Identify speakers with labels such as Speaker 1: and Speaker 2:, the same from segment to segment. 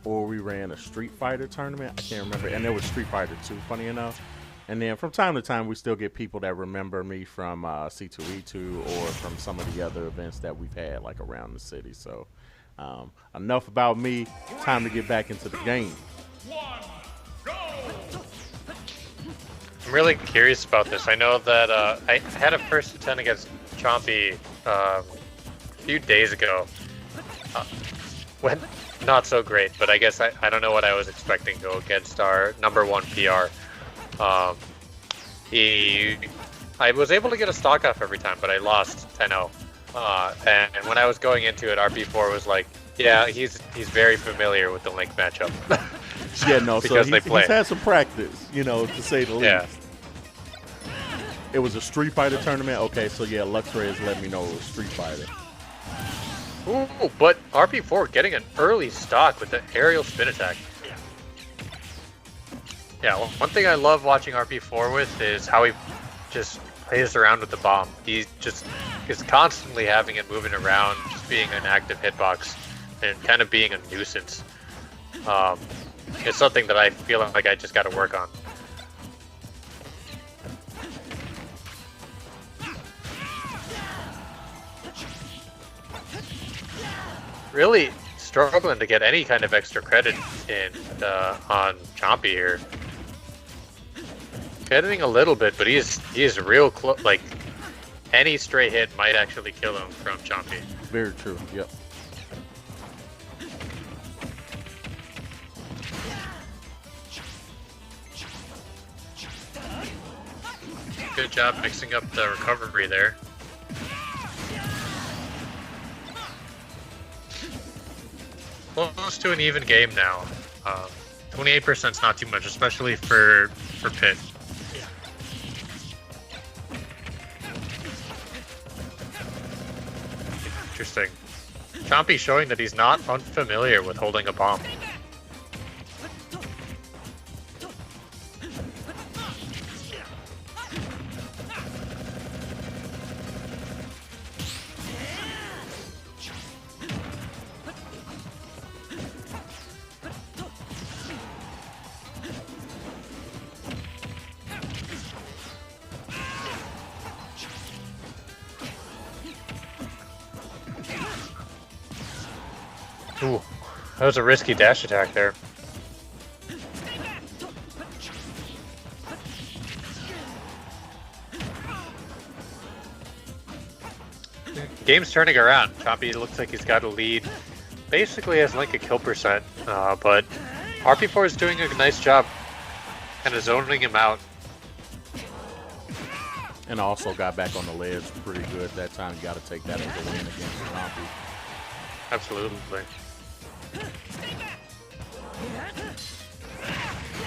Speaker 1: or we ran a Street Fighter tournament. I can't remember, and there was Street Fighter 2, funny enough. And then from time to time, we still get people that remember me from C2E2 or from some of the other events that we've had like around the city. So enough about me. Time to get back into the game.
Speaker 2: I'm really curious about this. I know that I had a first attempt against Chompy a few days ago. Went not so great, but I guess I don't know what I was expecting to go against our #1 PR. I was able to get a stock off every time, but I lost 10-0. And when I was going into it, RP4 was like, yeah, he's very familiar with the Link matchup.
Speaker 1: Yeah, no, so
Speaker 2: because
Speaker 1: he's had some practice, you know, to say the least.
Speaker 2: Yeah.
Speaker 1: It was a Street Fighter tournament. Okay, so yeah, Luxray has let me know it was Street Fighter.
Speaker 2: Ooh, but RP4 getting an early stock with the aerial spin attack. Yeah, well, one thing I love watching RP4 with is how he just plays around with the bomb. He just is constantly having it moving around, just being an active hitbox and kind of being a nuisance. It's something that I feel like I just got to work on. Really struggling to get any kind of extra credit in on Chompy here. Getting a little bit, but he is real close. Like any stray hit might actually kill him from Chompy.
Speaker 1: Very true. Yep.
Speaker 2: Good job mixing up the recovery there. Close to an even game now. 28% is not too much, especially for Pit. Interesting. Chompy showing that he's not unfamiliar with holding a bomb. Ooh, that was a risky dash attack there. Game's turning around. Chompy looks like he's got a lead. Basically has like a kill percent, but RP4 is doing a nice job kind of zoning him out.
Speaker 1: And also got back on the ledge pretty good that time. You got to take that as a win against Chompy.
Speaker 2: Absolutely.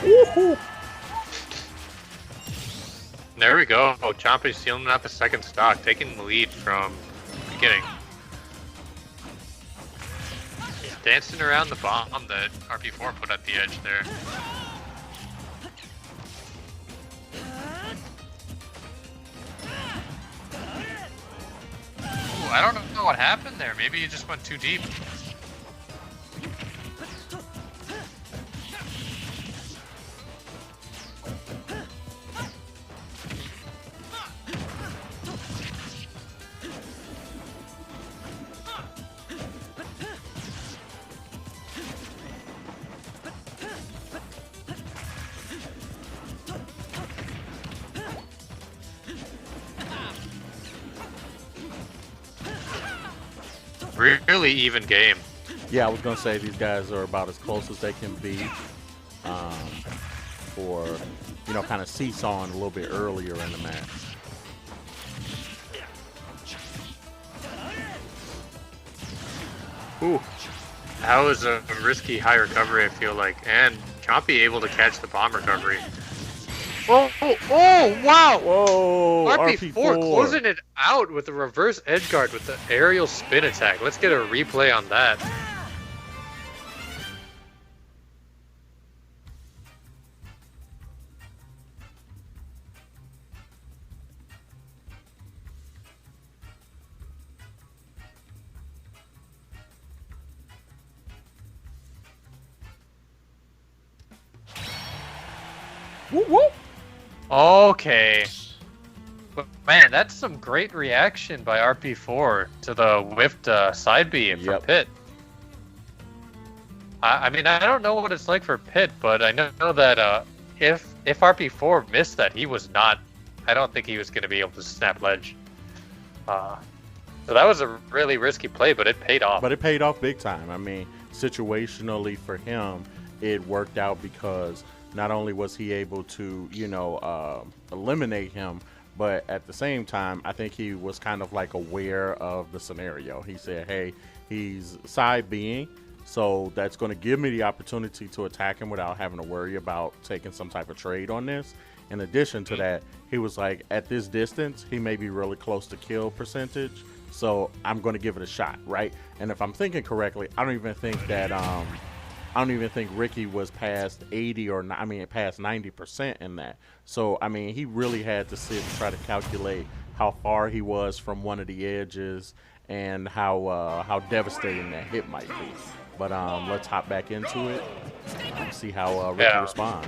Speaker 1: Woohoo!
Speaker 2: There we go. Oh, Chompy's sealing up a second stock, taking the lead from the beginning. Dancing around the bomb that RP4 put at the edge there. Ooh, I don't know what happened there. Maybe he just went too deep. Really even game.
Speaker 1: Yeah, I was gonna say these guys are about as close as they can be, for kind of seesawing a little bit earlier in the match.
Speaker 2: Ooh, that was a risky high recovery, I feel like, and Chompy able to catch the bomb recovery. Oh, wow!
Speaker 1: Whoa!
Speaker 2: RP4 closing it out with a reverse edge guard with the aerial spin attack. Let's get a replay on that.
Speaker 1: Whoop, whoop.
Speaker 2: Okay. But man, that's some great reaction by RP4 to the whiffed side B from Pit. I mean, I don't know what it's like for Pit, but I know that if RP4 missed that, he was not. I don't think he was going to be able to snap ledge. So that was a really risky play, but it paid off.
Speaker 1: But it paid off big time. I mean, situationally for him, it worked out because not only was he able to, eliminate him, but at the same time, I think he was kind of like aware of the scenario. He said, hey, he's side Bing, so that's going to give me the opportunity to attack him without having to worry about taking some type of trade on this. In addition to that, he was like, at this distance, he may be really close to kill percentage, so I'm going to give it a shot, right? And if I'm thinking correctly, I don't even think Ricky was past 80 or past 90% in that. So I mean, he really had to sit and try to calculate how far he was from one of the edges and how devastating that hit might be. But let's hop back into it and see how Ricky responds.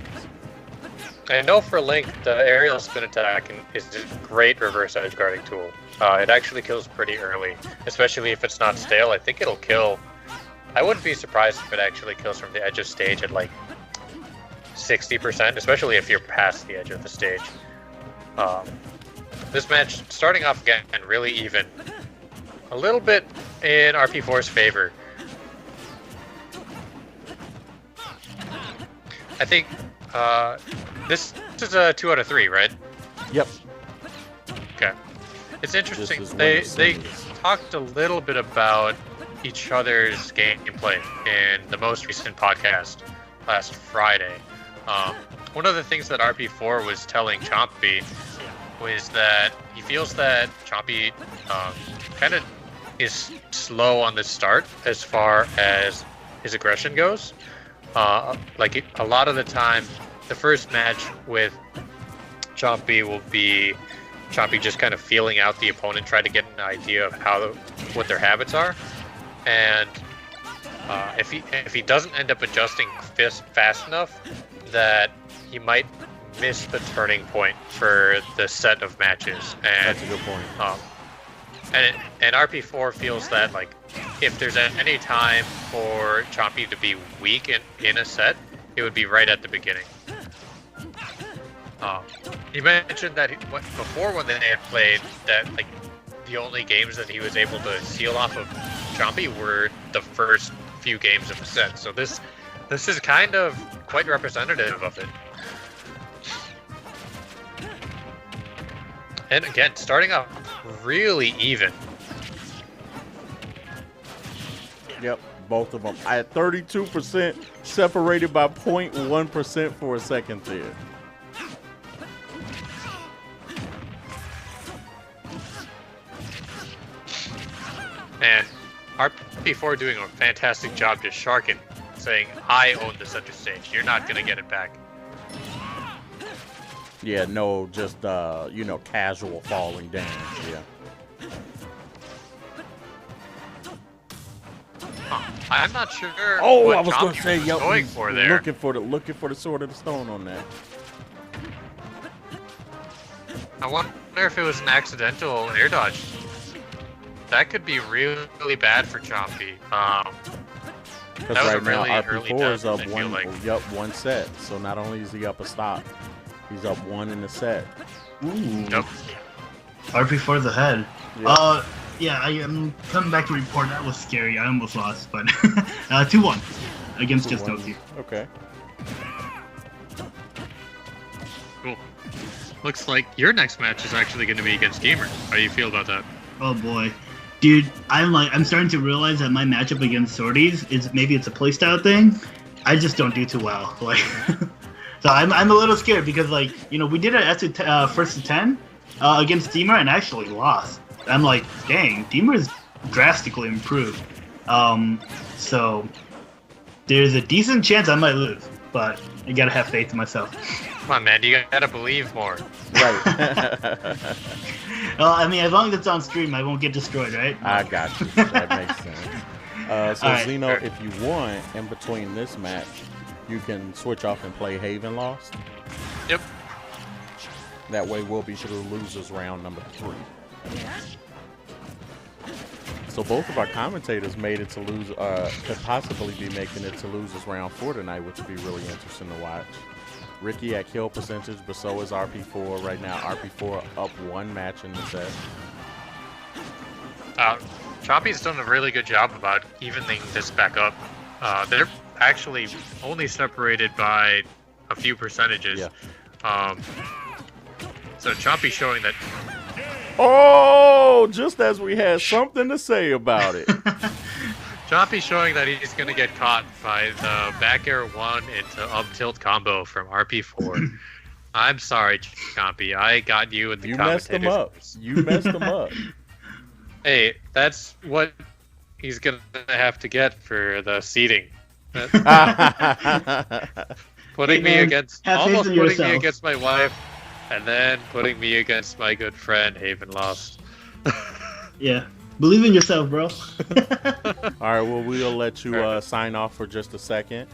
Speaker 2: I know for Link, the aerial spin attack is a great reverse edge guarding tool. It actually kills pretty early, especially if it's not stale. I think it'll kill. I wouldn't be surprised if it actually kills from the edge of stage at like 60%, especially if you're past the edge of the stage. This match, starting off again, really even. A little bit in RP4's favor. I think this is a 2 out of 3, right?
Speaker 1: Yep.
Speaker 2: Okay. It's interesting. They talked a little bit about each other's gameplay in the most recent podcast last Friday. One of the things that RP4 was telling Chompy was that he feels that Chompy kind of is slow on the start as far as his aggression goes. Like a lot of the time, the first match with Chompy will be Chompy just kind of feeling out the opponent, try to get an idea of what their habits are, and if he doesn't end up adjusting fast enough, that he might miss the turning point for the set of matches. And
Speaker 1: that's a good point.
Speaker 2: And RP4 feels that like if there's any time for Chompy to be weak in a set, it would be right at the beginning. He mentioned that before when they had played that like the only games that he was able to seal off of Chompy were the first few games of the set. So this is kind of quite representative of it. And again, starting off really even.
Speaker 1: Yep, both of them. I had 32% separated by 0.1% for a second there.
Speaker 2: And RP4 doing a fantastic job just sharking, saying, I own the center stage. You're not going to get it back.
Speaker 1: Yeah, no, just, casual falling damage, yeah.
Speaker 2: I'm not sure
Speaker 1: what
Speaker 2: I
Speaker 1: was going to say,
Speaker 2: going for there.
Speaker 1: Looking for the sword of the stone on that.
Speaker 2: I wonder if it was an accidental air dodge. That could be really bad for Chompy.
Speaker 1: Because right now RP4 is up one set. So not only is he up a stop, he's up one in the set.
Speaker 3: Ooh.
Speaker 2: Yep.
Speaker 3: RP4's ahead.
Speaker 1: Yep.
Speaker 3: Yeah, I am coming back to report. That was scary. I almost lost, but 2-1 against Just Noki.
Speaker 1: Okay.
Speaker 2: Cool. Looks like your next match is actually going to be against Gamer. How do you feel about that?
Speaker 3: Oh boy, dude, I'm starting to realize that my matchup against Sorties is maybe it's a playstyle thing. I just don't do too well. Like, so I'm a little scared because we did it first to 10 against Deemer and actually lost. I'm like, dang, Deemer's drastically improved. So there's a decent chance I might lose, but I gotta have faith in myself.
Speaker 2: Come on, man, you gotta believe more.
Speaker 1: Right.
Speaker 3: Well, I mean, as long as it's on stream, I won't get destroyed, right?
Speaker 1: I got you. That makes sense. So,
Speaker 3: right.
Speaker 1: Zeno, if you want, in between this match, you can switch off and play Haven Lost.
Speaker 2: Yep.
Speaker 1: That way we'll be through losers round number 3. So both of our commentators made it to lose, could possibly be making it to losers round 4 tonight, which would be really interesting to watch. Ricky at kill percentage, but so is RP4 right now. RP4 up 1 match in the set.
Speaker 2: Chompy's done a really good job about evening this back up. They're actually only separated by a few percentages.
Speaker 1: Yeah.
Speaker 2: So Chompy showing that.
Speaker 1: Oh, just as we had something to say about it.
Speaker 2: Chompy showing that he's going to get caught by the back air 1 into up tilt combo from RP4. I'm sorry, Chompy. I got you in the
Speaker 1: You messed him up. You messed him up.
Speaker 2: Hey, that's what he's going to have to get for the seeding. Putting me against, almost putting me against my wife, and then putting me against my good friend Haven Lost.
Speaker 3: Yeah, believe in yourself, bro.
Speaker 1: All right, well, we'll let you sign off for just a second.